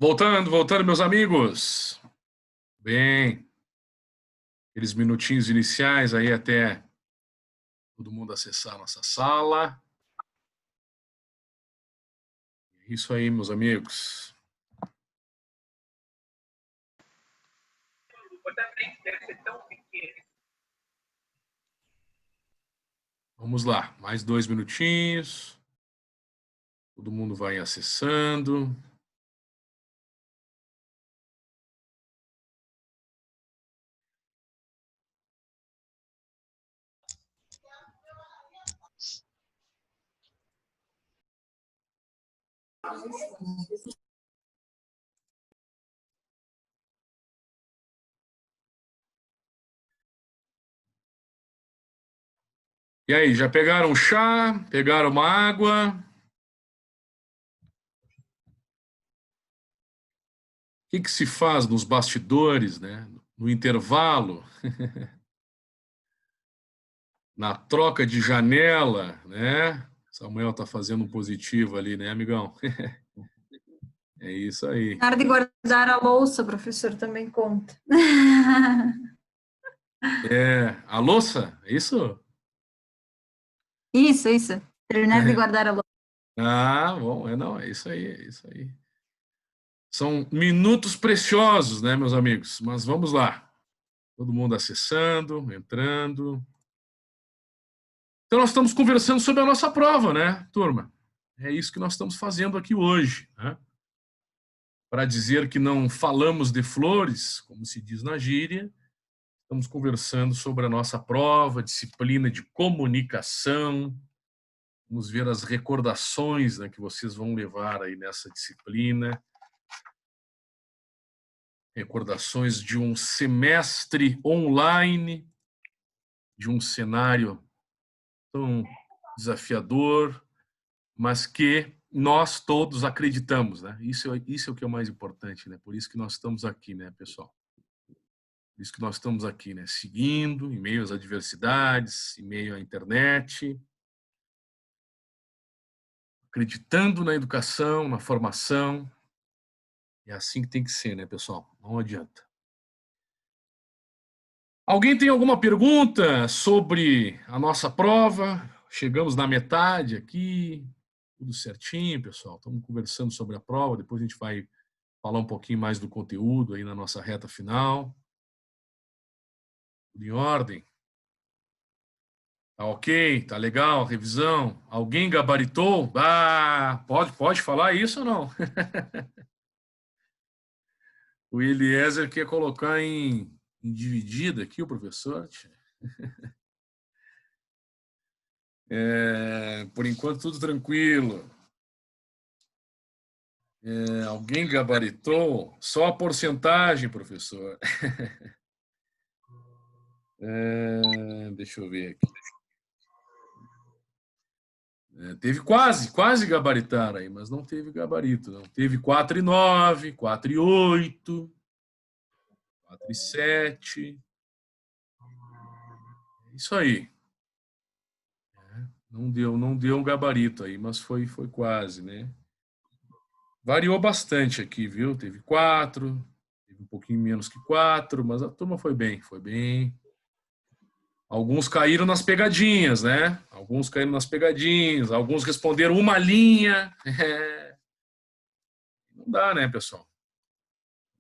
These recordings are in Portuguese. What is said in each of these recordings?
Voltando, meus amigos. Bem, aqueles minutinhos iniciais aí até todo mundo acessar a nossa sala. É isso aí, meus amigos. Vamos lá, mais 2 minutinhos. Todo mundo vai acessando. E aí, já pegaram um chá? Pegaram uma água? O que se faz nos bastidores, né? No intervalo, na troca de janela, né? Samuel tá fazendo um positivo ali, né, amigão? É isso aí. Na hora de guardar a louça, o professor também conta. A louça, é isso? Isso. Terminar de guardar a louça. Ah, bom, não, é isso aí, é isso aí. São minutos preciosos, né, meus amigos? Mas vamos lá. Todo mundo acessando, entrando. Então, nós estamos conversando sobre a nossa prova, né, turma? É isso que nós estamos fazendo aqui hoje, né? Para dizer que não falamos de flores, como se diz na gíria, estamos conversando sobre a nossa prova, disciplina de comunicação. Vamos ver as recordações, né, que vocês vão levar aí nessa disciplina. Recordações de um semestre online, de um cenário tão desafiador, mas que nós todos acreditamos, né? Isso é o que é o mais importante, né? Por isso que nós estamos aqui, né, pessoal? Por isso que nós estamos aqui, né? Seguindo, em meio às adversidades, em meio à internet, acreditando na educação, na formação. É assim que tem que ser, né, pessoal? Não adianta. Alguém tem alguma pergunta sobre a nossa prova? Chegamos na metade aqui, tudo certinho, pessoal. Estamos conversando sobre a prova, depois a gente vai falar um pouquinho mais do conteúdo aí na nossa reta final. Tudo em ordem? Tá ok? Tá legal? Revisão? Alguém gabaritou? Ah, pode falar isso ou não? O Eliezer quer colocar em dividida aqui, o professor. Por enquanto, tudo tranquilo. Alguém gabaritou? Só a porcentagem, professor. Deixa eu ver aqui. Teve quase gabaritaram aí, mas não teve gabarito. Não. Teve 4,9, 4,8, 4,7. Isso aí. Não deu um gabarito aí, mas foi quase, né? Variou bastante aqui, viu? Teve 4, teve um pouquinho menos que 4, mas a turma foi bem, foi bem. Alguns caíram nas pegadinhas, né? Alguns caíram nas pegadinhas, alguns responderam uma linha. Não dá, né, pessoal?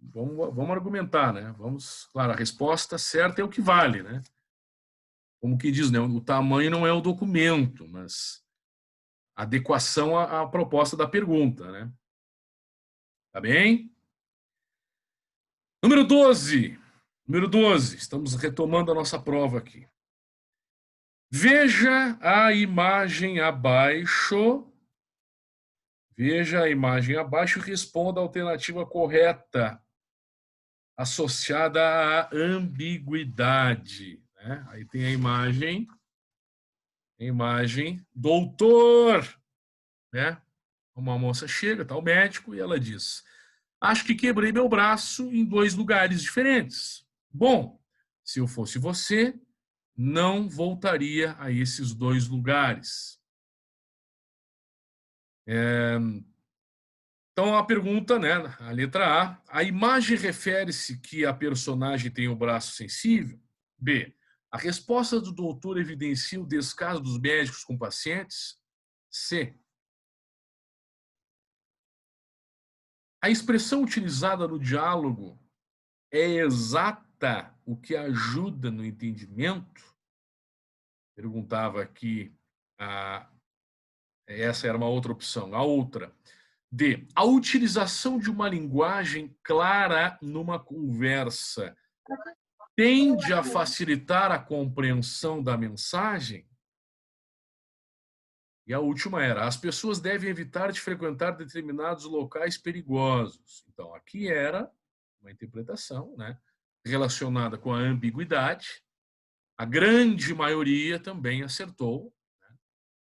Vamos argumentar, né? Claro, a resposta certa é o que vale, né? Como que diz, né? O tamanho não é o documento, mas a adequação à proposta da pergunta, né? Tá bem? Número 12. Número 12. Estamos retomando a nossa prova aqui. Veja a imagem abaixo. Veja a imagem abaixo e responda a alternativa correta associada à ambiguidade. Né? Aí tem a imagem, doutor, né? Uma moça chega, tá o médico, e ela diz: acho que quebrei meu braço em 2 lugares diferentes. Bom, se eu fosse você, não voltaria a esses 2 lugares. Então, a pergunta, né, a letra A imagem refere-se que a personagem tem o braço sensível? B, a resposta do doutor evidencia o descaso dos médicos com pacientes? C, a expressão utilizada no diálogo é exata, o que ajuda no entendimento? Perguntava aqui, essa era uma outra opção. A outra, D, a utilização de uma linguagem clara numa conversa tende a facilitar a compreensão da mensagem? E a última era, as pessoas devem evitar de frequentar determinados locais perigosos. Então, aqui era uma interpretação, né, relacionada com a ambiguidade. A grande maioria também acertou, né,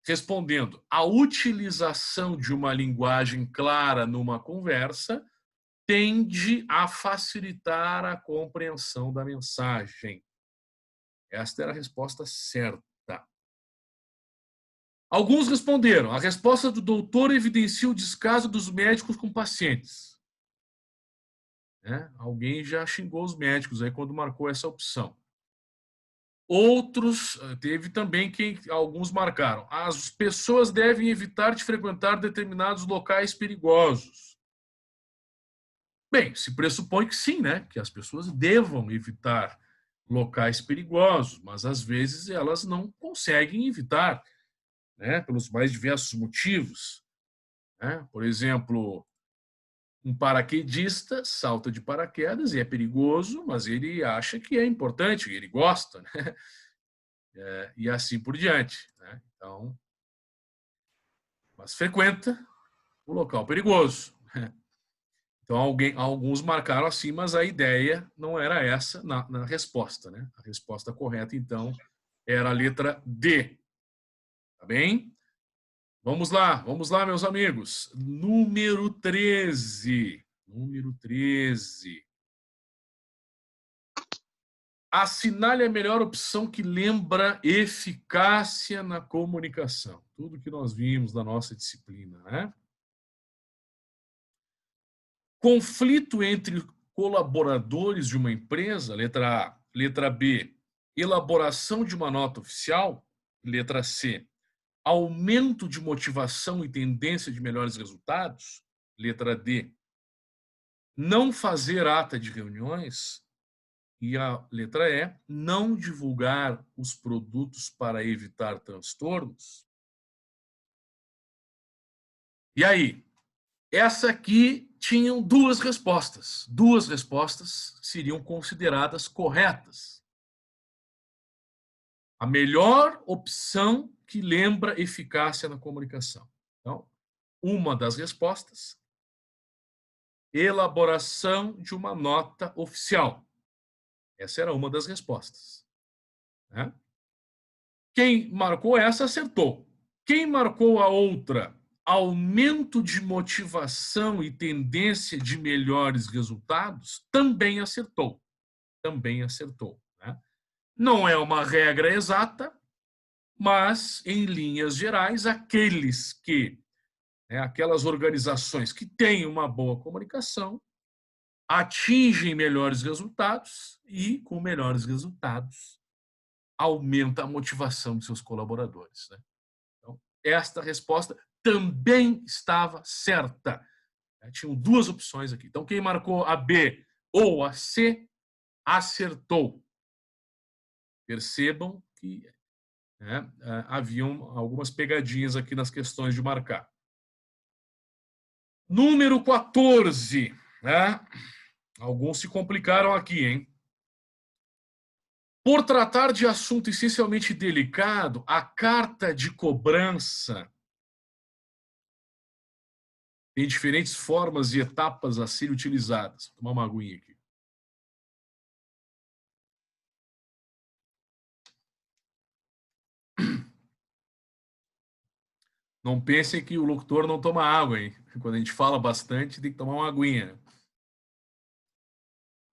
respondendo, a utilização de uma linguagem clara numa conversa tende a facilitar a compreensão da mensagem. Esta era a resposta certa. Alguns responderam, a resposta do doutor evidencia o descaso dos médicos com pacientes. Né? Alguém já xingou os médicos aí quando marcou essa opção. Outros, teve também quem alguns marcaram, as pessoas devem evitar de frequentar determinados locais perigosos. Bem, se pressupõe que sim, né? Que as pessoas devam evitar locais perigosos, mas às vezes elas não conseguem evitar, né? Pelos mais diversos motivos, né? Por exemplo, um paraquedista salta de paraquedas e é perigoso, mas ele acha que é importante, ele gosta, né? E assim por diante, né? Então, mas frequenta o local perigoso. Então, alguns marcaram assim, mas a ideia não era essa na resposta, né? A resposta correta, então, era a letra D. Tá bem? Vamos lá, meus amigos. Número 13. Número 13. Assinale a melhor opção que lembra eficácia na comunicação. Tudo que nós vimos na nossa disciplina, né? Conflito entre colaboradores de uma empresa, letra A. Letra B, elaboração de uma nota oficial. Letra C, aumento de motivação e tendência de melhores resultados. Letra D, não fazer ata de reuniões. E a letra E, não divulgar os produtos para evitar transtornos. E aí? Essa aqui tinham duas respostas. Duas respostas seriam consideradas corretas. A melhor opção que lembra eficácia na comunicação. Então, uma das respostas, elaboração de uma nota oficial. Essa era uma das respostas. Né? Quem marcou essa acertou. Quem marcou a outra, aumento de motivação e tendência de melhores resultados, também acertou. Também acertou. Né? Não é uma regra exata, mas, em linhas gerais, aqueles que, aquelas organizações que têm uma boa comunicação, atingem melhores resultados e, com melhores resultados, aumenta a motivação de seus colaboradores. Né? Então, esta resposta também estava certa. Tinham duas opções aqui. Então, quem marcou a B ou a C, acertou. Percebam que haviam algumas pegadinhas aqui nas questões de marcar. Número 14. Né? Alguns se complicaram aqui, hein? Por tratar de assunto essencialmente delicado, a carta de cobrança tem diferentes formas e etapas a serem utilizadas. Vou tomar uma aguinha aqui. Não pensem que o locutor não toma água, hein? Quando a gente fala bastante, tem que tomar uma aguinha.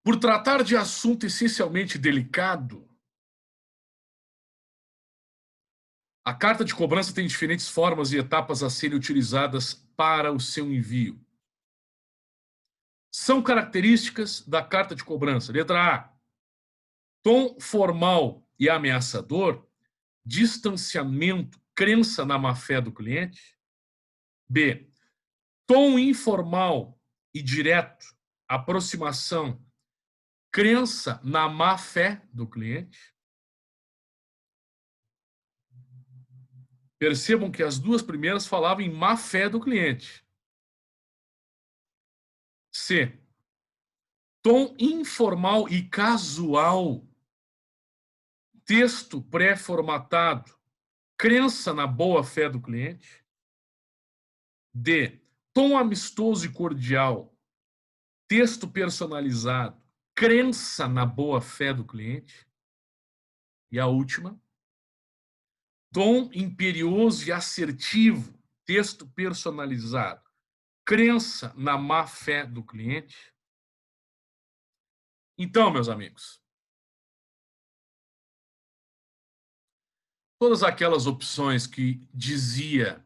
Por tratar de assunto essencialmente delicado, a carta de cobrança tem diferentes formas e etapas a serem utilizadas para o seu envio. São características da carta de cobrança. Letra A. Tom formal e ameaçador, distanciamento, crença na má-fé do cliente. B. Tom informal e direto, aproximação, crença na má-fé do cliente. Percebam que as duas primeiras falavam em má-fé do cliente. C. Tom informal e casual, texto pré-formatado, crença na boa-fé do cliente. D. Tom amistoso e cordial, texto personalizado, crença na boa-fé do cliente. E a última, tom imperioso e assertivo, texto personalizado, crença na má-fé do cliente. Então, meus amigos, todas aquelas opções que dizia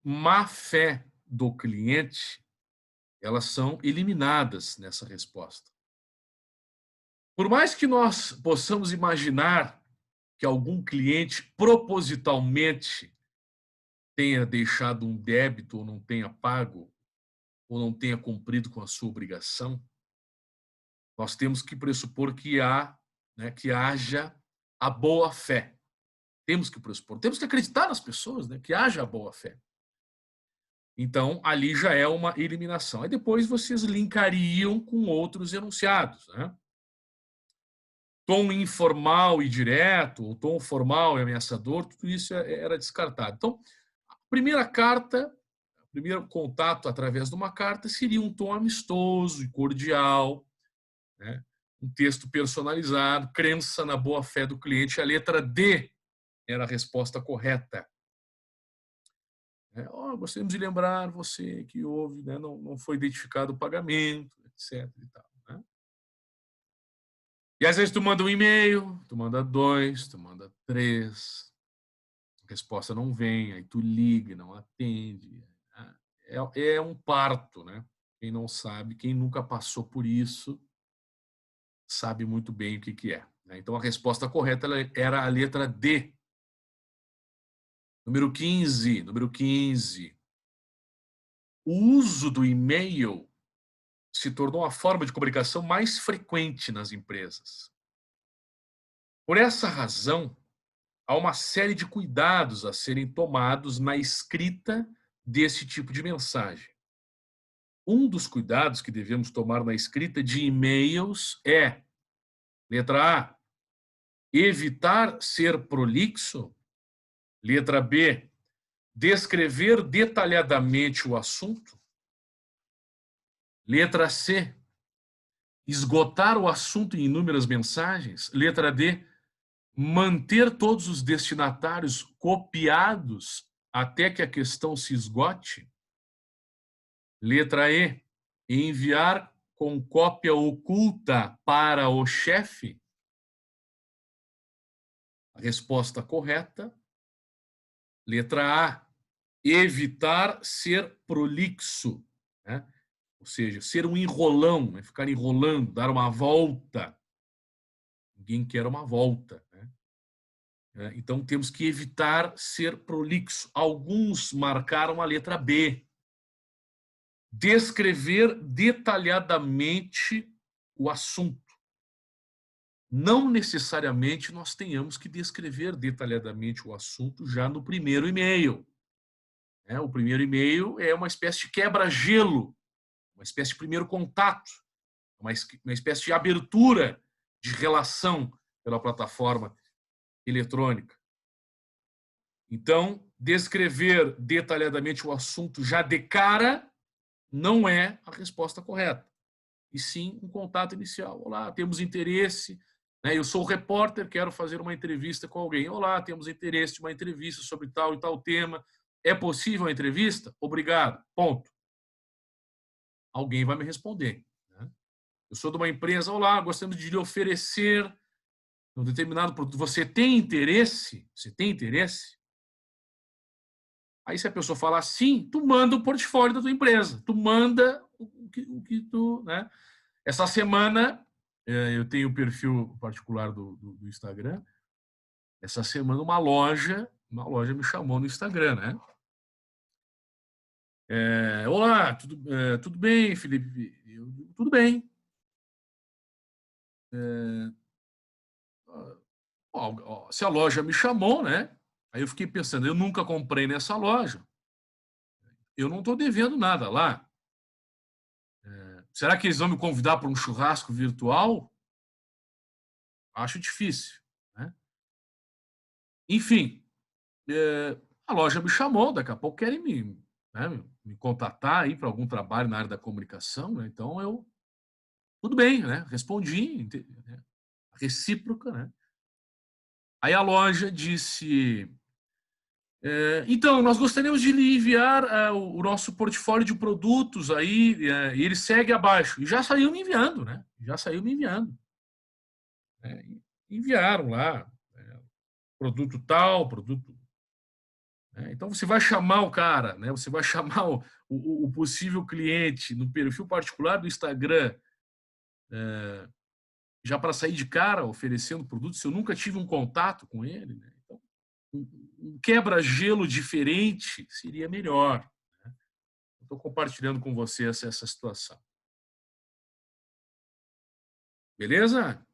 má-fé do cliente, elas são eliminadas nessa resposta. Por mais que nós possamos imaginar que algum cliente propositalmente tenha deixado um débito ou não tenha pago ou não tenha cumprido com a sua obrigação, nós temos que pressupor que haja a boa-fé. Temos que pressupor, temos que acreditar nas pessoas, que haja a boa-fé. Então, ali já é uma eliminação. Aí depois vocês linkariam com outros enunciados. Tom informal e direto, ou tom formal e ameaçador, tudo isso era descartado. Então, a primeira carta, o primeiro contato através de uma carta seria um tom amistoso e cordial, um texto personalizado, crença na boa-fé do cliente. A letra D era a resposta correta. Gostaríamos de lembrar você que houve, não foi identificado o pagamento, etc. E tal, E às vezes tu manda um e-mail, tu manda 2, tu manda 3, a resposta não vem, aí tu liga, não atende. É um parto, Quem não sabe, quem nunca passou por isso, sabe muito bem o que é. Então a resposta correta era a letra D. Número 15. O uso do e-mail se tornou a forma de comunicação mais frequente nas empresas. Por essa razão, há uma série de cuidados a serem tomados na escrita desse tipo de mensagem. Um dos cuidados que devemos tomar na escrita de e-mails é, letra A, evitar ser prolixo. Letra B, descrever detalhadamente o assunto. Letra C, esgotar o assunto em inúmeras mensagens. Letra D, manter todos os destinatários copiados até que a questão se esgote. Letra E, enviar com cópia oculta para o chefe. A resposta correta, letra A, evitar ser prolixo, ou seja, ser um enrolão, ficar enrolando, dar uma volta. Ninguém quer uma volta. Então, temos que evitar ser prolixo. Alguns marcaram a letra B. Descrever detalhadamente o assunto. Não necessariamente nós tenhamos que descrever detalhadamente o assunto já no primeiro e-mail. O primeiro e-mail é uma espécie de quebra-gelo, uma espécie de primeiro contato, uma espécie de abertura de relação pela plataforma eletrônica. Então, descrever detalhadamente o assunto já de cara não é a resposta correta. E sim um contato inicial. Olá, temos interesse, eu sou o repórter, quero fazer uma entrevista com alguém. Olá, temos interesse de uma entrevista sobre tal e tal tema. É possível a entrevista? Obrigado. Ponto. Alguém vai me responder. Eu sou de uma empresa, olá, gostaríamos de lhe oferecer um determinado produto. Você tem interesse? Você tem interesse? Aí se a pessoa falar sim, tu manda o portfólio da tua empresa, tu manda o que tu, né? Essa semana, eu tenho o perfil particular do Instagram. Essa semana, uma loja me chamou no Instagram, né? Olá, tudo bem, Felipe? Tudo bem. Se a loja me chamou, né? Aí eu fiquei pensando, eu nunca comprei nessa loja. Eu não estou devendo nada lá. Será que eles vão me convidar para um churrasco virtual? Acho difícil, né? Enfim, a loja me chamou, daqui a pouco querem me contatar aí para algum trabalho na área da comunicação, né? Então tudo bem, né? Respondi, né? Recíproca, né? Aí a loja disse, então, nós gostaríamos de lhe enviar o nosso portfólio de produtos aí, e ele segue abaixo. E já saiu me enviando, né? Já saiu me enviando. Enviaram lá, produto tal, produto. Então, você vai chamar o cara, né? Você vai chamar o possível cliente no perfil particular do Instagram, já para sair de cara oferecendo produto, se eu nunca tive um contato com ele, né? Então, um quebra-gelo diferente seria melhor. Estou compartilhando com você essa situação. Beleza?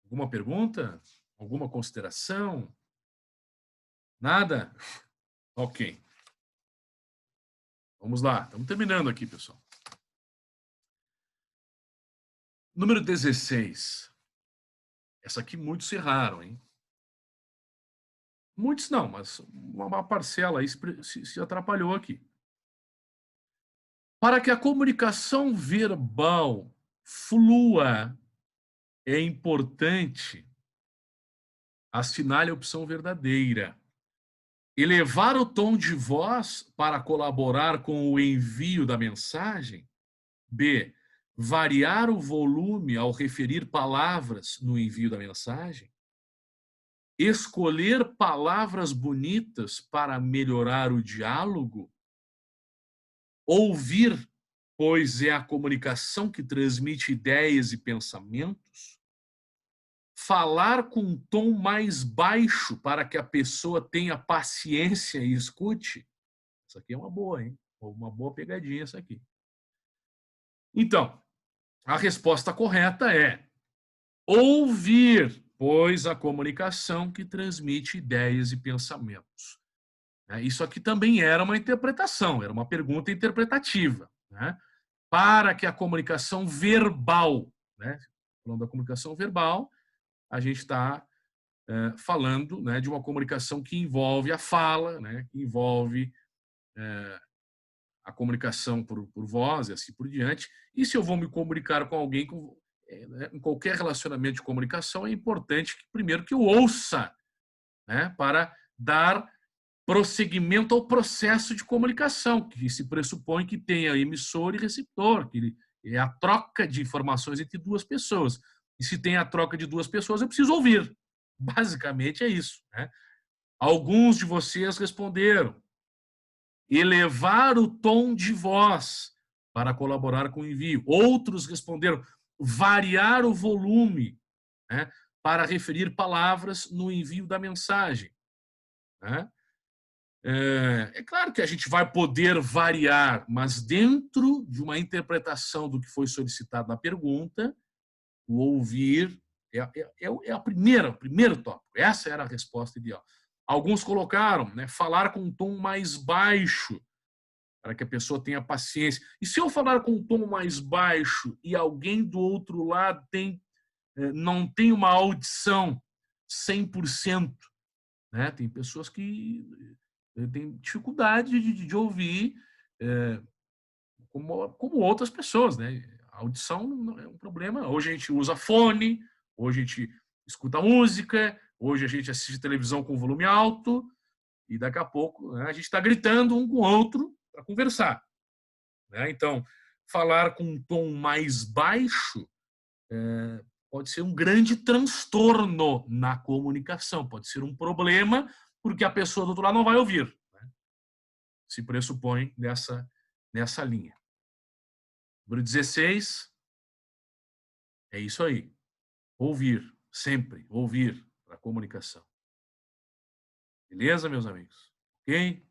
Alguma pergunta? Alguma consideração? Nada? Ok. Vamos lá. Estamos terminando aqui, pessoal. Número 16. Essa aqui muitos erraram, hein? Muitos não, mas uma parcela aí se atrapalhou aqui. Para que a comunicação verbal flua, é importante assinale a opção verdadeira. Elevar o tom de voz para colaborar com o envio da mensagem. B. Variar o volume ao referir palavras no envio da mensagem. Escolher palavras bonitas para melhorar o diálogo. Ouvir, pois é a comunicação que transmite ideias e pensamentos. Falar com um tom mais baixo para que a pessoa tenha paciência e escute. Isso aqui é uma boa, hein? Uma boa pegadinha essa aqui. Então, a resposta correta é ouvir, pois a comunicação que transmite ideias e pensamentos. Isso aqui também era uma interpretação, era uma pergunta interpretativa, né? Para que a comunicação verbal, né? Falando da comunicação verbal, a gente está falando, né, de uma comunicação que envolve a fala, né, que envolve a comunicação por voz e assim por diante. E se eu vou me comunicar com alguém, em qualquer relacionamento de comunicação, é importante que, primeiro, que eu ouça, né, para dar prosseguimento ao processo de comunicação, que se pressupõe que tenha emissor e receptor, que é a troca de informações entre duas pessoas. E se tem a troca de duas pessoas, eu preciso ouvir. Basicamente é isso, né? Alguns de vocês responderam elevar o tom de voz para colaborar com o envio. Outros responderam variar o volume, né, para referir palavras no envio da mensagem. Né? É claro que a gente vai poder variar, mas dentro de uma interpretação do que foi solicitado na pergunta, o ouvir é o primeiro tópico. Essa era a resposta ideal. Alguns colocaram, né, falar com um tom mais baixo, para que a pessoa tenha paciência. E se eu falar com um tom mais baixo e alguém do outro lado não tem uma audição 100%, né? Tem pessoas que têm dificuldade de ouvir, como outras pessoas, né? A audição não é um problema. Hoje a gente usa fone, hoje a gente escuta música, hoje a gente assiste televisão com volume alto e daqui a pouco, né, a gente está gritando um com o outro para conversar. Né? Então, falar com um tom mais baixo pode ser um grande transtorno na comunicação, pode ser um problema, porque a pessoa do outro lado não vai ouvir. Né? Se pressupõe nessa linha. Número 16 é isso aí. Ouvir, sempre ouvir para a comunicação. Beleza, meus amigos? Ok?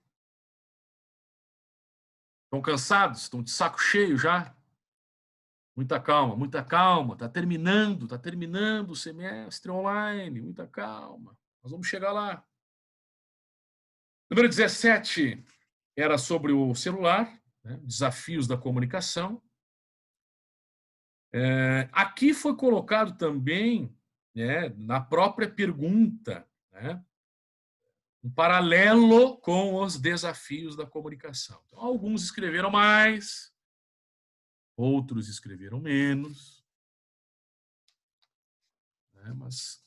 Estão cansados? Estão de saco cheio já? Muita calma, muita calma. Está terminando o semestre online. Muita calma. Nós vamos chegar lá. Número 17 era sobre o celular, né? Desafios da comunicação. Aqui foi colocado também, né, na própria pergunta, né, um paralelo com os desafios da comunicação. Então, alguns escreveram mais, outros escreveram menos, né, mas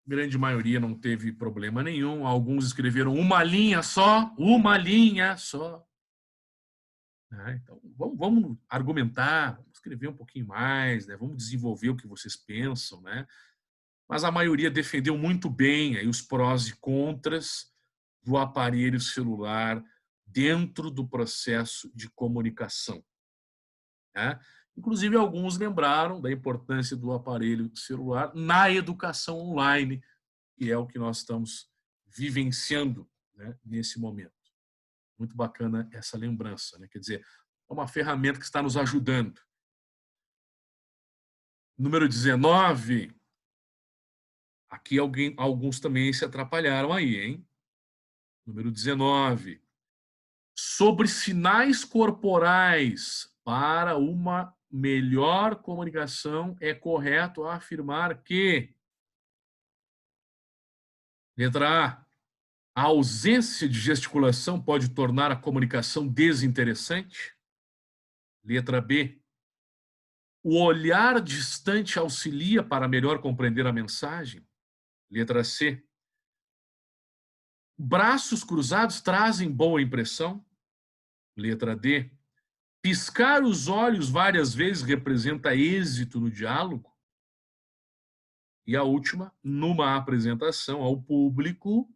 a grande maioria não teve problema nenhum. Alguns escreveram uma linha só. Né? Então, vamos argumentar, vamos escrever um pouquinho mais, né? Vamos desenvolver o que vocês pensam, né? Mas a maioria defendeu muito bem aí os prós e contras do aparelho celular dentro do processo de comunicação, né? Inclusive, alguns lembraram da importância do aparelho celular na educação online, que é o que nós estamos vivenciando, né, nesse momento. Muito bacana essa lembrança, né? Quer dizer, é uma ferramenta que está nos ajudando. Número 19, aqui alguns também se atrapalharam aí, hein? Número 19. Sobre sinais corporais para uma melhor comunicação, é correto afirmar que, letra A ausência de gesticulação pode tornar a comunicação desinteressante? Letra B, o olhar distante auxilia para melhor compreender a mensagem? Letra C, braços cruzados trazem boa impressão? Letra D, piscar os olhos várias vezes representa êxito no diálogo? E a última, numa apresentação ao público,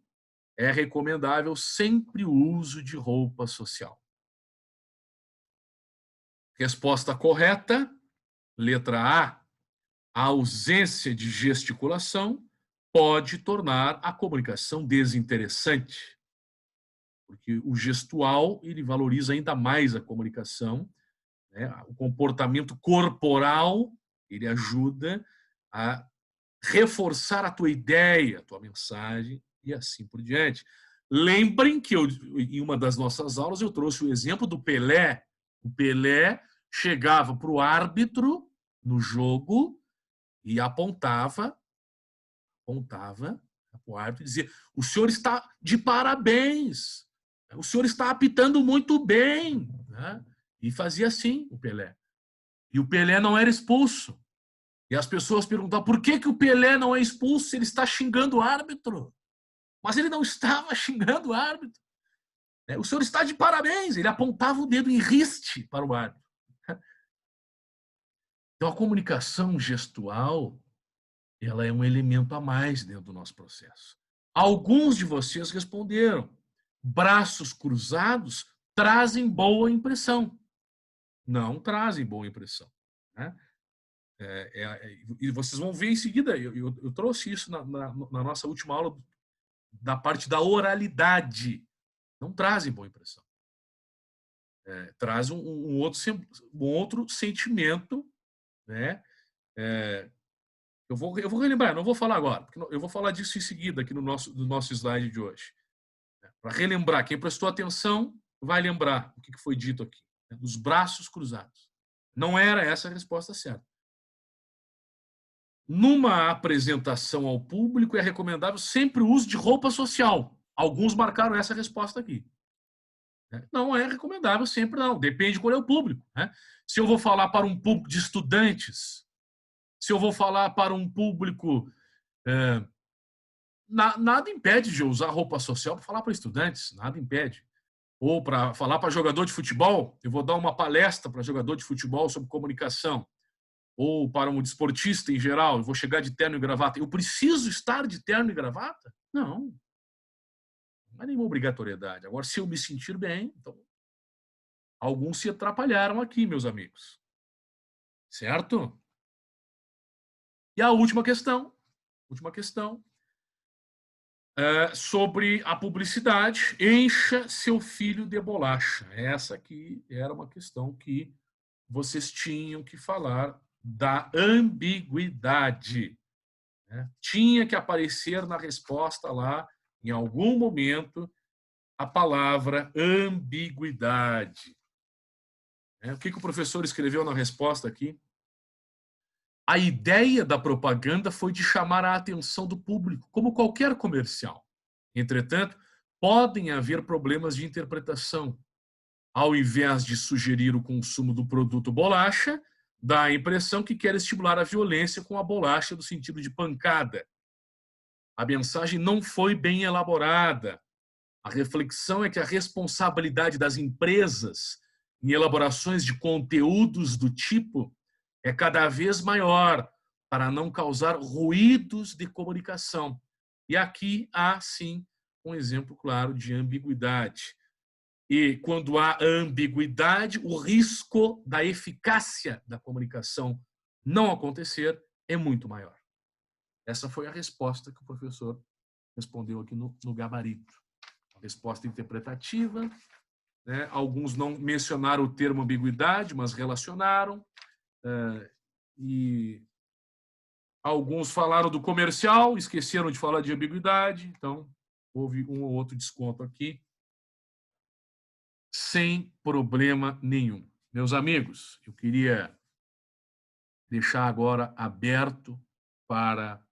é recomendável sempre o uso de roupa social. Resposta correta, letra A, a ausência de gesticulação pode tornar a comunicação desinteressante, porque o gestual ele valoriza ainda mais a comunicação, né? O comportamento corporal ele ajuda a reforçar a tua ideia, a tua mensagem e assim por diante. Lembrem que em uma das nossas aulas eu trouxe o exemplo do Pelé. O Pelé chegava para o árbitro no jogo e apontava para o árbitro e dizia: o senhor está de parabéns, o senhor está apitando muito bem. Né? E fazia assim o Pelé. E o Pelé não era expulso. E as pessoas perguntavam por que o Pelé não é expulso se ele está xingando o árbitro. Mas ele não estava xingando o árbitro. O senhor está de parabéns. Ele apontava o dedo em riste para o árbitro. Então, a comunicação gestual ela é um elemento a mais dentro do nosso processo. Alguns de vocês responderam. Braços cruzados trazem boa impressão. Não trazem boa impressão. Né? E vocês vão ver em seguida, eu trouxe isso na nossa última aula, da parte da oralidade. Não trazem boa impressão. Traz um outro sentimento, né? Eu vou relembrar, não vou falar agora, porque eu vou falar disso em seguida aqui no nosso slide de hoje. Para relembrar, quem prestou atenção vai lembrar o que foi dito aqui, né? Dos braços cruzados. Não era essa a resposta certa. Numa apresentação ao público, é recomendável sempre o uso de roupa social. Alguns marcaram essa resposta aqui. Não é recomendável sempre, não. Depende de qual é o público. Né? Se eu vou falar para um público de estudantes, se eu vou falar para um público... nada impede de eu usar roupa social para falar para estudantes. Nada impede. Ou para falar para jogador de futebol, eu vou dar uma palestra para jogador de futebol sobre comunicação. Ou para um desportista em geral, eu vou chegar de terno e gravata. Eu preciso estar de terno e gravata? Não. Não é nenhuma obrigatoriedade. Agora, se eu me sentir bem, então... Alguns se atrapalharam aqui, meus amigos. certo? E a última questão é sobre a publicidade. Encha seu filho de bolacha. Essa aqui era uma questão que vocês tinham que falar da ambiguidade, né? Tinha que aparecer na resposta lá, em algum momento, a palavra ambiguidade. O que o professor escreveu na resposta aqui? A ideia da propaganda foi de chamar a atenção do público, como qualquer comercial. Entretanto, podem haver problemas de interpretação. Ao invés de sugerir o consumo do produto bolacha, dá a impressão que quer estimular a violência com a bolacha no sentido de pancada. A mensagem não foi bem elaborada. A reflexão é que a responsabilidade das empresas em elaborações de conteúdos do tipo é cada vez maior para não causar ruídos de comunicação. E aqui há, sim, um exemplo claro de ambiguidade. E quando há ambiguidade, o risco da eficácia da comunicação não acontecer é muito maior. Essa foi a resposta que o professor respondeu aqui no gabarito. A resposta interpretativa, né? Alguns não mencionaram o termo ambiguidade, mas relacionaram. E alguns falaram do comercial, esqueceram de falar de ambiguidade. Então, houve um ou outro desconto aqui, sem problema nenhum. Meus amigos, eu queria deixar agora aberto para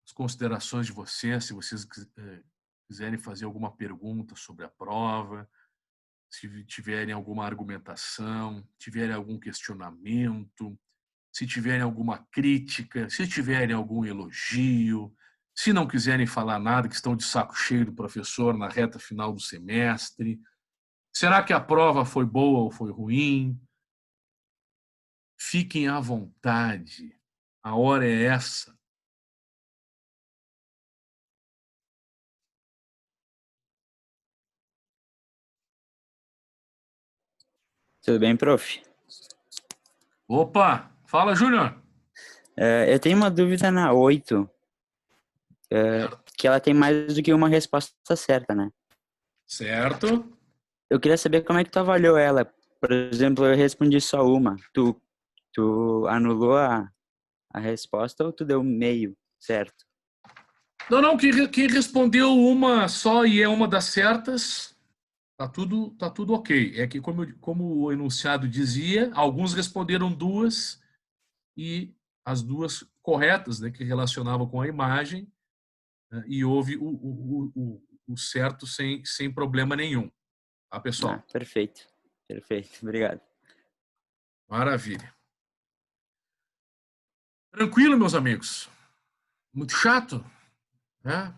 as considerações de vocês, se vocês quiserem fazer alguma pergunta sobre a prova, se tiverem alguma argumentação, tiverem algum questionamento, se tiverem alguma crítica, se tiverem algum elogio, se não quiserem falar nada, que estão de saco cheio do professor na reta final do semestre. Será que a prova foi boa ou foi ruim? Fiquem à vontade. A hora é essa. Tudo bem, prof? Opa! Fala, Júnior! Eu tenho uma dúvida na 8, que ela tem mais do que uma resposta certa, né? Certo. Eu queria saber como é que tu avaliou ela. Por exemplo, eu respondi só uma. Tu anulou a resposta ou tu deu meio certo? Não, quem respondeu uma só e é uma das certas, tá tudo ok. É que, como o enunciado dizia, alguns responderam duas e as duas corretas, né, que relacionavam com a imagem, né, e houve o certo sem problema nenhum. Tá, pessoal? Perfeito. Perfeito. Obrigado. Maravilha. Tranquilo, meus amigos? Muito chato?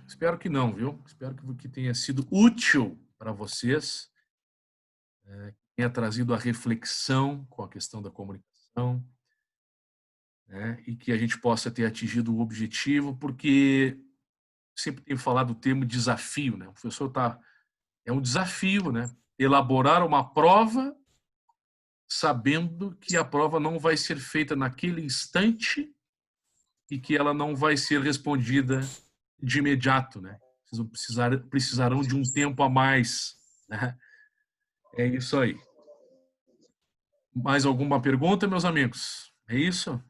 Espero que não, viu? Espero que tenha sido útil para vocês, que tenha trazido a reflexão com a questão da comunicação, né? E que a gente possa ter atingido o objetivo, porque sempre tenho falado o termo desafio, né? O professor é um desafio, né? Elaborar uma prova sabendo que a prova não vai ser feita naquele instante e que ela não vai ser respondida de imediato, né? Precisarão de um tempo a mais, né? É isso aí. Mais alguma pergunta, meus amigos? É isso?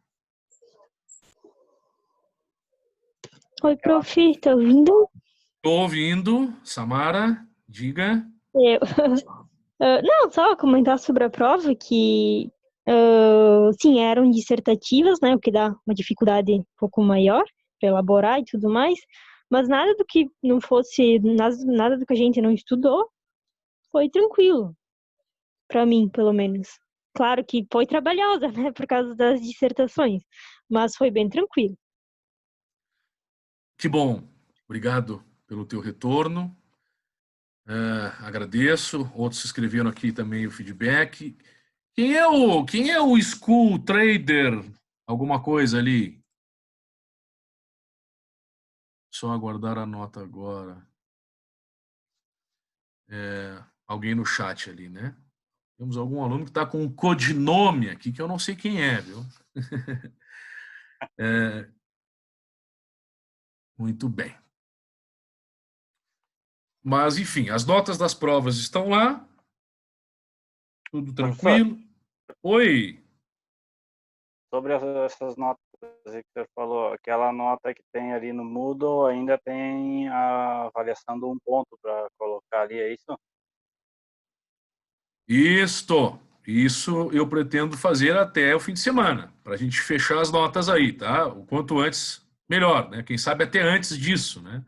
Oi, prof, tá ouvindo? Estou ouvindo. Samara, diga. Eu. Não, só comentar sobre a prova que, sim, eram dissertativas, né, o que dá uma dificuldade um pouco maior para elaborar e tudo mais, mas nada do que não fosse, nada do que a gente não estudou foi tranquilo, para mim, pelo menos. Claro que foi trabalhosa, né, por causa das dissertações, mas foi bem tranquilo. Que bom. Obrigado pelo teu retorno. Agradeço. Outros escreveram aqui também o feedback. Quem é o School Trader? Alguma coisa ali? Só aguardar a nota agora. Alguém no chat ali, né? Temos algum aluno que está com um codinome aqui, que eu não sei quem é, viu? Muito bem. Mas, enfim, as notas das provas estão lá. Tudo tranquilo. Oi. Sobre essas notas aí que você falou, aquela nota que tem ali no Moodle ainda tem a avaliação de 1 ponto para colocar ali, é isso? Isso eu pretendo fazer até o fim de semana, para a gente fechar as notas aí, tá? O quanto antes, melhor, né? Quem sabe até antes disso, né?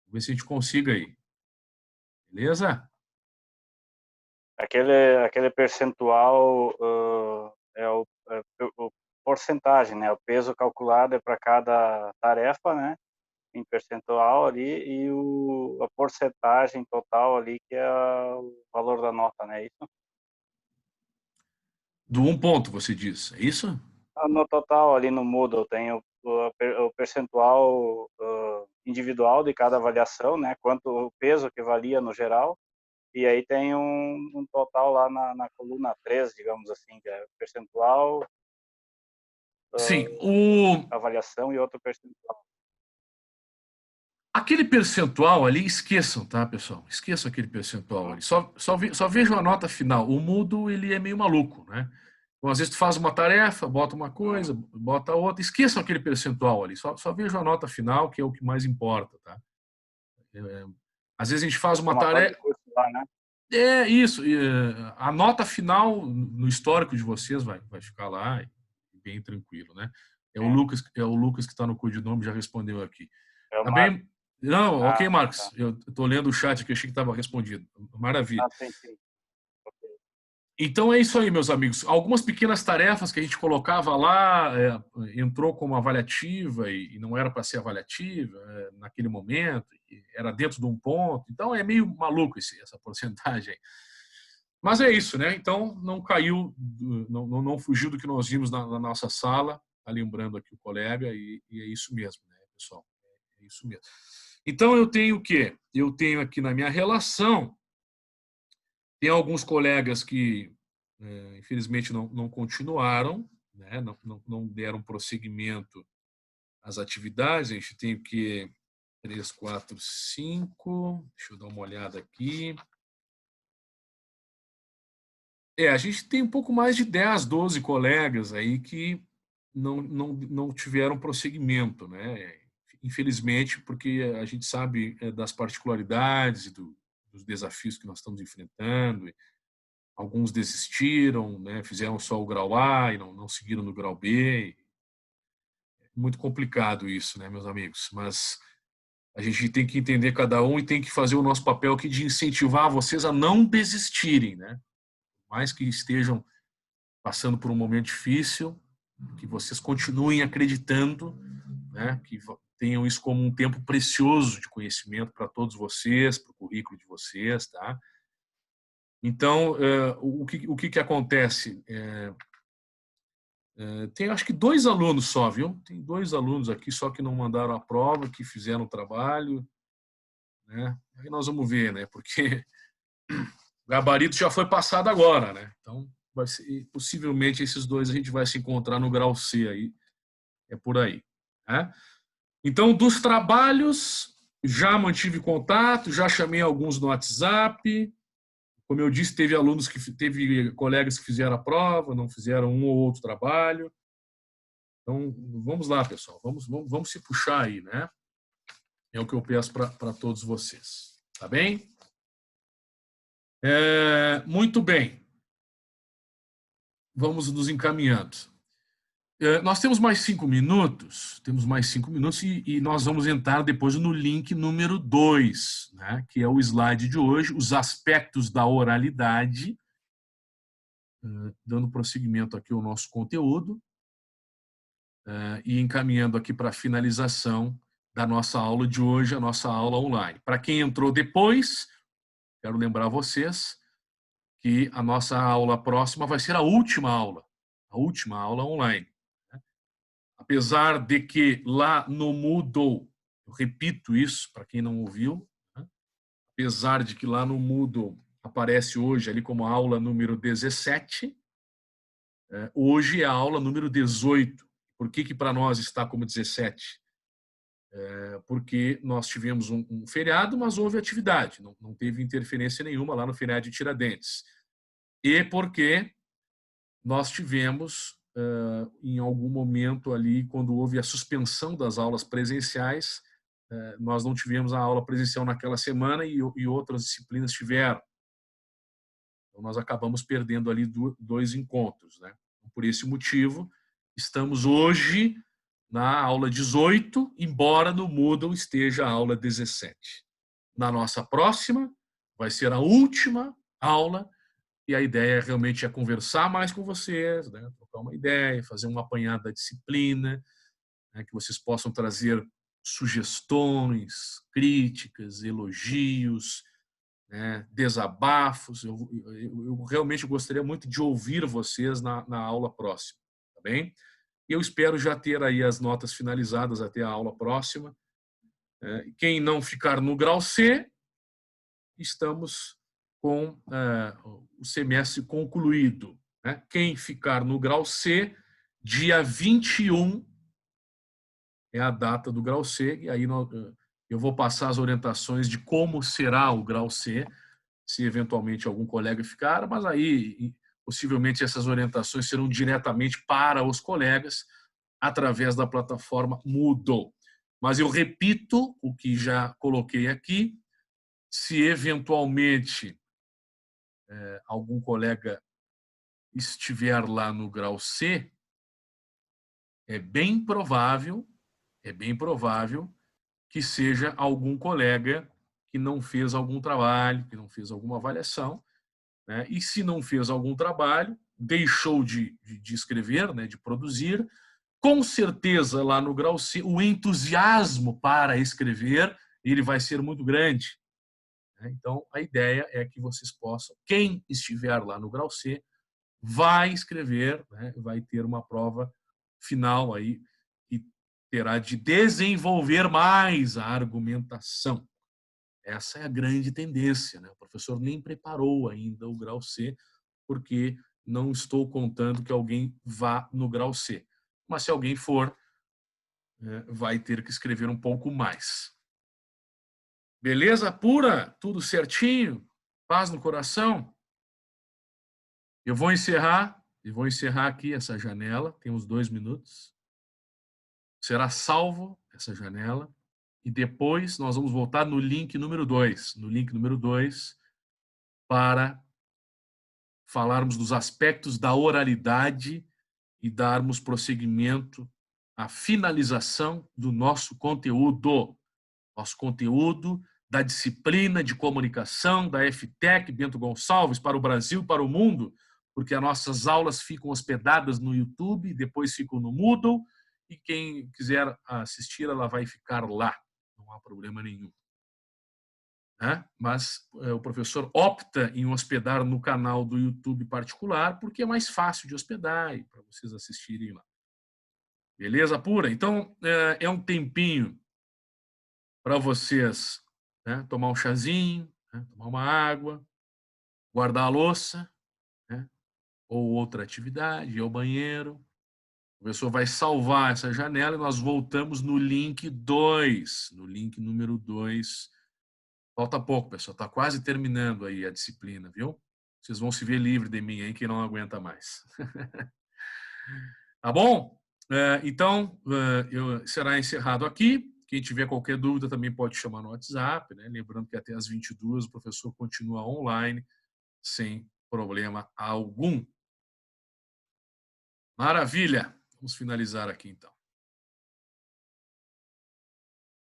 Vamos ver se a gente consiga aí. Beleza? Aquele percentual é o porcentagem, né? O peso calculado é para cada tarefa, né? Em percentual ali, e a porcentagem total ali, que é o valor da nota, né? Isso? Do 1 ponto, você diz, é isso? No total, ali no Moodle, tem o percentual individual de cada avaliação, né? Quanto o peso que valia no geral, e aí tem um total lá na coluna 3, digamos assim, que é o percentual, Sim, avaliação e outro percentual. aquele percentual ali, esqueçam, tá, pessoal? Esqueçam aquele percentual ali. Só vejam a nota final. O Moodle, ele é meio maluco, né? Então, às vezes tu faz uma tarefa, bota uma coisa, bota outra. Esqueçam aquele percentual ali. Só vejam a nota final, que é o que mais importa, tá? Às vezes a gente faz uma tarefa... Lá, né? É isso. A nota final no histórico de vocês vai ficar lá, bem tranquilo, né? É o Lucas que está no codinome, já respondeu aqui. Tá bem? Não, ok, Marcos. Tá. Eu estou lendo o chat aqui, achei que estava respondido. Maravilha. Sim. Então é isso aí, meus amigos. Algumas pequenas tarefas que a gente colocava lá, entrou como avaliativa e não era para ser avaliativa naquele momento, era dentro de 1 ponto. Então é meio maluco essa porcentagem. Mas é isso, né? Então não caiu, não fugiu do que nós vimos na nossa sala, tá lembrando aqui o colega, e é isso mesmo, né, pessoal? É isso mesmo. Então eu tenho o quê? Eu tenho aqui na minha relação, tem alguns colegas que, infelizmente, não continuaram, né? Não deram prosseguimento às atividades. A gente tem o quê? 3, 4, 5. Deixa eu dar uma olhada aqui. A gente tem um pouco mais de 10, 12 colegas aí que não tiveram prosseguimento, né? Infelizmente, porque a gente sabe das particularidades e dos desafios que nós estamos enfrentando. Alguns desistiram, né? Fizeram só o grau A e não seguiram no grau B. É muito complicado isso, né, meus amigos? Mas a gente tem que entender cada um e tem que fazer o nosso papel aqui de incentivar vocês a não desistirem, né? Por mais que estejam passando por um momento difícil, que vocês continuem acreditando, né? Que tenham isso como um tempo precioso de conhecimento para todos vocês, para o currículo de vocês, tá? Então, o que acontece? Tem, acho que 2 alunos só, viu? Tem 2 alunos aqui só que não mandaram a prova, que fizeram o trabalho, né? Aí nós vamos ver, né? Porque o gabarito já foi passado agora, né? Então, vai ser, possivelmente esses 2 a gente vai se encontrar no grau C aí, é por aí, né? Então, dos trabalhos, já mantive contato, já chamei alguns no WhatsApp. Como eu disse, teve colegas que fizeram a prova, não fizeram um ou outro trabalho. Então, vamos lá, pessoal. Vamos se puxar aí, né? É o que eu peço para todos vocês. Tá bem? Muito bem. Vamos nos encaminhando. Nós temos mais 5 minutos. Temos mais 5 minutos e nós vamos entrar depois no link número 2, né? Que é o slide de hoje, os aspectos da oralidade, dando prosseguimento aqui ao nosso conteúdo e encaminhando aqui para a finalização da nossa aula de hoje, a nossa aula online. Para quem entrou depois, quero lembrar vocês que a nossa aula próxima vai ser a última aula online. Apesar de que lá no Moodle, eu repito isso para quem não ouviu, apesar de que lá no Moodle aparece hoje ali como aula número 17. Hoje é a aula número 18. Por que para nós está como 17? Porque nós tivemos um feriado, mas houve atividade, não teve interferência nenhuma lá no feriado de Tiradentes. E porque nós tivemos, em algum momento ali, quando houve a suspensão das aulas presenciais, nós não tivemos a aula presencial naquela semana e outras disciplinas tiveram. Então, nós acabamos perdendo ali 2 encontros, né? Por esse motivo, estamos hoje na aula 18, embora no Moodle esteja a aula 17. Na nossa próxima, vai ser a última aula, e a ideia realmente é conversar mais com vocês, né? Trocar uma ideia, fazer um apanhado da disciplina, né? Que vocês possam trazer sugestões, críticas, elogios, né? Desabafos. Eu realmente gostaria muito de ouvir vocês na aula próxima, tá bem? Eu espero já ter aí as notas finalizadas até a aula próxima. Quem não ficar no grau C, estamos com o semestre concluído. Quem ficar no grau C, dia 21 é a data do grau C, e aí eu vou passar as orientações de como será o grau C, se eventualmente algum colega ficar, mas aí possivelmente essas orientações serão diretamente para os colegas através da plataforma Moodle. Mas eu repito o que já coloquei aqui, se eventualmente algum colega estiver lá no grau C, é bem provável que seja algum colega que não fez algum trabalho, que não fez alguma avaliação, né? E se não fez algum trabalho, deixou de escrever, né, de produzir, com certeza lá no grau C, o entusiasmo para escrever ele vai ser muito grande. Então, a ideia é que vocês possam, quem estiver lá no grau C, vai escrever, né, vai ter uma prova final aí que terá de desenvolver mais a argumentação. Essa é a grande tendência, né? O professor nem preparou ainda o grau C, porque não estou contando que alguém vá no grau C. Mas se alguém for, vai ter que escrever um pouco mais. Beleza pura? Tudo certinho? Paz no coração? Eu vou encerrar aqui essa janela, temos 2 minutos. Será salvo essa janela e depois nós vamos voltar no link número 2. No link número 2 para falarmos dos aspectos da oralidade e darmos prosseguimento à finalização do nosso conteúdo da disciplina de comunicação da FTEC Bento Gonçalves para o Brasil e para o mundo, porque as nossas aulas ficam hospedadas no YouTube, depois ficam no Moodle, e quem quiser assistir, ela vai ficar lá, não há problema nenhum. Mas o professor opta em hospedar no canal do YouTube particular, porque é mais fácil de hospedar e para vocês assistirem lá. Beleza pura? Então, é um tempinho para vocês, né, tomar um chazinho, né, tomar uma água, guardar a louça, né, ou outra atividade, ir ao banheiro. O professor vai salvar essa janela e nós voltamos no link 2, no link número 2. Falta pouco, pessoal, está quase terminando aí a disciplina, viu? Vocês vão se ver livre de mim aí, que não aguenta mais. Tá bom? Então, será encerrado aqui. Quem tiver qualquer dúvida também pode chamar no WhatsApp, né? Lembrando que até às 22 o professor continua online, sem problema algum. Maravilha! Vamos finalizar aqui, então.